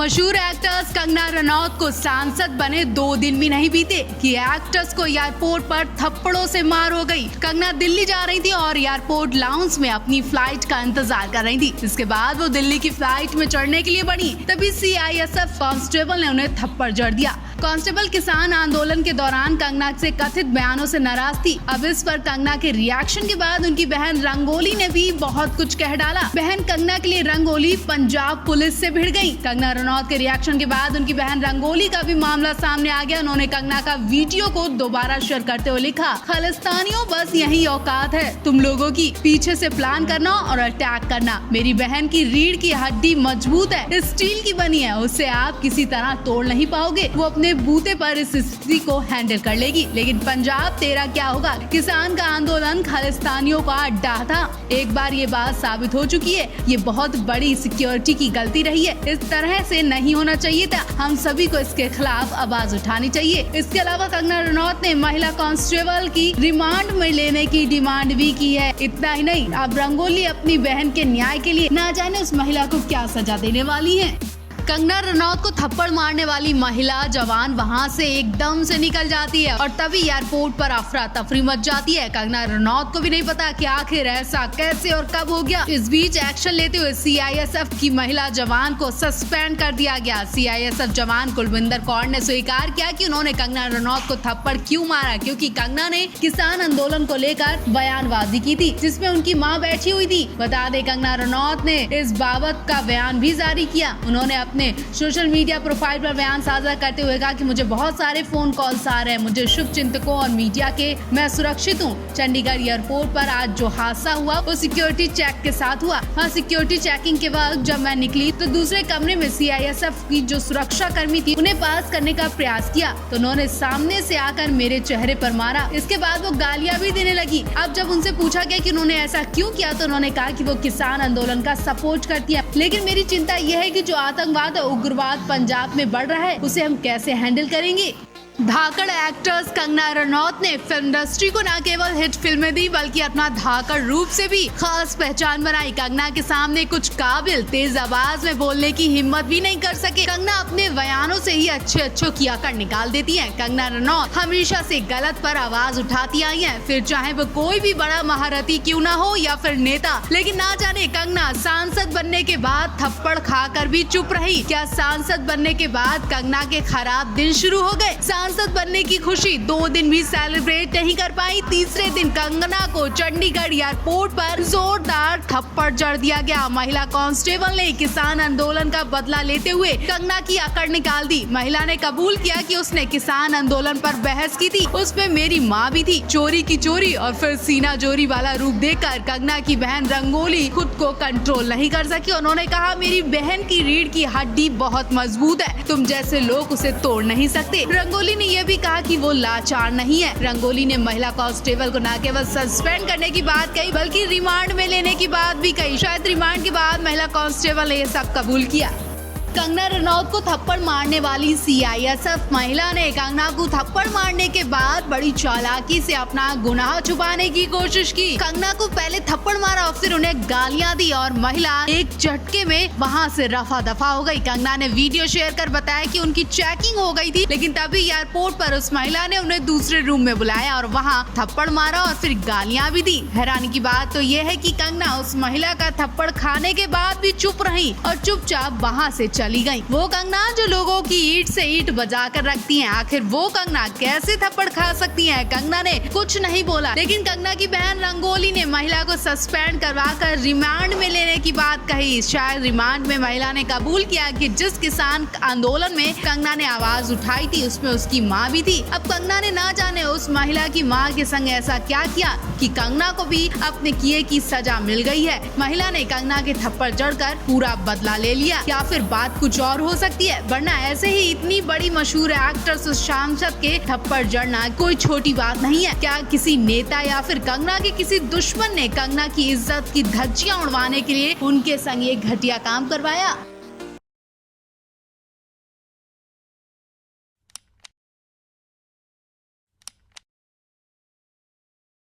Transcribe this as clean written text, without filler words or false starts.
मशहूर एक्ट्रेस कंगना रनौत को सांसद बने 2 दिन भी नहीं बीते कि एक्ट्रेस को एयरपोर्ट पर थप्पड़ों से मार हो गई। कंगना दिल्ली जा रही थी और एयरपोर्ट लाउंज में अपनी फ्लाइट का इंतजार कर रही थी। इसके बाद वो दिल्ली की फ्लाइट में चढ़ने के लिए बढ़ी, तभी CISF कांस्टेबल ने उन्हें थप्पड़ जड़ दिया। कांस्टेबल किसान आंदोलन के दौरान कंगना से कथित बयानों से नाराज थी। अब इस पर कंगना के रिएक्शन के बाद उनकी बहन रंगोली ने भी बहुत कुछ कह डाला। बहन कंगना के लिए रंगोली पंजाब पुलिस से भिड़ गई। कंगना रनौत के रिएक्शन के बाद उनकी बहन रंगोली का भी मामला सामने आ गया। उन्होंने कंगना का वीडियो को दोबारा शेयर करते हुए लिखा, खालिस्तानियों बस यही औकात है तुम लोगों की, पीछे से प्लान करना और अटैक करना। मेरी बहन की रीढ़ की हड्डी मजबूत है, स्टील की बनी है, उससे आप किसी तरह तोड़ नहीं पाओगे। वो अपने बूते पर इस स्थिति को हैंडल कर लेगी। लेकिन पंजाब तेरा क्या होगा? किसान का आंदोलन खालिस्तानियों का अड्डा था। एक बार ये बात साबित हो चुकी है। ये बहुत बड़ी सिक्योरिटी की गलती रही है। इस तरह से नहीं होना चाहिए था। हम सभी को इसके खिलाफ आवाज उठानी चाहिए। इसके अलावा कंगना रनौत ने महिला कांस्टेबल की रिमांड में लेने की डिमांड भी की है। इतना ही नहीं, अब रंगोली अपनी बहन के न्याय के लिए ना जाने उस महिला को क्या सजा देने वाली है। कंगना रनौत को थप्पड़ मारने वाली महिला जवान वहां से एकदम से निकल जाती है और तभी एयरपोर्ट पर अफरा तफरी मच जाती है। कंगना रनौत को भी नहीं पता कि आखिर ऐसा कैसे और कब हो गया। इस बीच एक्शन लेते हुए CISF की महिला जवान को सस्पेंड कर दिया गया। CISF जवान कुलविंदर कौर ने स्वीकार किया कि उन्होंने कंगना रनौत को थप्पड़ क्यों मारा, क्योंकि कंगना ने किसान आंदोलन को लेकर बयानबाजी की थी जिसमें उनकी मां बैठी हुई थी। बता दें, कंगना रनौत ने इस बाबत का बयान भी जारी किया। उन्होंने अपने सोशल मीडिया प्रोफाइल पर बयान साझा करते हुए कहा कि मुझे बहुत सारे फोन कॉल्स आ रहे हैं, मुझे शुभ चिंतकों और मीडिया के, मैं सुरक्षित हूँ। चंडीगढ़ एयरपोर्ट पर आज जो हादसा हुआ वो सिक्योरिटी चेक के साथ हुआ। हाँ, सिक्योरिटी चेकिंग के बाद जब मैं निकली तो दूसरे कमरे में CISF की जो सुरक्षा कर्मी थी उन्हें पास करने का प्रयास किया तो उन्होंने सामने से आकर मेरे चेहरे पर मारा। इसके बाद वो गालियां भी देने लगी। अब जब उनसे पूछा गया कि उन्होंने ऐसा क्यों किया तो उन्होंने कहा कि वो किसान आंदोलन का सपोर्ट करती है। लेकिन मेरी चिंता यह है कि जो आतंकवाद उग्रवाद पंजाब में बढ़ रहा है उसे हम कैसे हैंडल करेंगे। धाकड़ एक्ट्रेस कंगना रनौत ने फिल्म इंडस्ट्री को न केवल हिट फिल्में दी बल्कि अपना धाकड़ रूप से भी खास पहचान बनाई। कंगना के सामने कुछ काबिल तेज आवाज में बोलने की हिम्मत भी नहीं कर सके। कंगना अपने बयानों से ही अच्छे किया कर निकाल देती हैं। कंगना रनौत हमेशा से गलत पर आवाज उठाती आई हैं, फिर चाहे वो कोई भी बड़ा महारथी क्यों ना हो या फिर नेता। लेकिन ना जाने कंगना सांसद बनने के बाद थप्पड़ खाकर भी चुप रही। क्या सांसद बनने के बाद कंगना के खराब दिन शुरू हो गए? सांसद बनने की खुशी 2 दिन भी सेलिब्रेट नहीं कर पाई। तीसरे दिन कंगना को चंडीगढ़ एयरपोर्ट पर जोरदार थप्पड़ जड़ दिया गया। महिला कांस्टेबल ने किसान आंदोलन का बदला लेते हुए कंगना की अकड़ निकाल दी। महिला ने कबूल किया कि उसने किसान आंदोलन पर बहस की थी, उसमें मेरी माँ भी थी। चोरी की चोरी और फिर सीना जोरी वाला रूप देखकर कंगना की बहन रंगोली खुद को कंट्रोल नहीं कर सकी। उन्होंने कहा, मेरी बहन की रीढ़ की हड्डी बहुत मजबूत है, तुम जैसे लोग उसे तोड़ नहीं सकते। रंगोली ने यह भी कहा कि वो लाचार नहीं है। रंगोली ने महिला कांस्टेबल को न केवल सस्पेंड करने की बात कही बल्कि रिमांड में लेने की बात भी कही। शायद रिमांड के बाद महिला कांस्टेबल ने ये सब कबूल किया। कंगना रनौत को थप्पड़ मारने वाली CISF महिला ने कंगना को थप्पड़ मारने के बाद बड़ी चालाकी से अपना गुनाह छुपाने की कोशिश की। कंगना को पहले थप्पड़ मारा और फिर उन्हें गालियां दी और महिला एक झटके में वहां से रफा दफा हो गई। कंगना ने वीडियो शेयर कर बताया कि उनकी चेकिंग हो गई थी, लेकिन तभी एयरपोर्ट पर उस महिला ने उन्हें दूसरे रूम में बुलाया और वहाँ थप्पड़ मारा और फिर गालियाँ भी दी। हैरानी की बात तो ये है कि कंगना उस महिला का थप्पड़ खाने के बाद भी चुप रही और चुपचाप वहाँ से चली गई। वो कंगना जो लोगों की ईंट से ईंट बजा कर रखती हैं, आखिर वो कंगना कैसे थप्पड़ खा सकती हैं? कंगना ने कुछ नहीं बोला, लेकिन कंगना की बहन रंगोली ने महिला को सस्पेंड करवाकर रिमांड में लेने की बात कही। शायद रिमांड में महिला ने कबूल किया कि जिस किसान आंदोलन में कंगना ने आवाज उठाई थी उसमें उसकी माँ भी थी। अब कंगना ने ना जाने उस महिला की माँ के संग ऐसा क्या किया कि कंगना को भी अपने किए की सजा मिल गई है। महिला ने कंगना के थप्पड़ जड़कर पूरा बदला ले लिया, या फिर बात कुछ और हो सकती है। वरना ऐसे ही इतनी बड़ी मशहूर एक्ट्रेस उस सांसद के थप्पड़ जड़ना कोई छोटी बात नहीं है। क्या किसी नेता या फिर कंगना के किसी दुश्मन ने कंगना की इज्जत की धज्जियां उड़वाने के लिए उनके संग ये घटिया काम करवाया?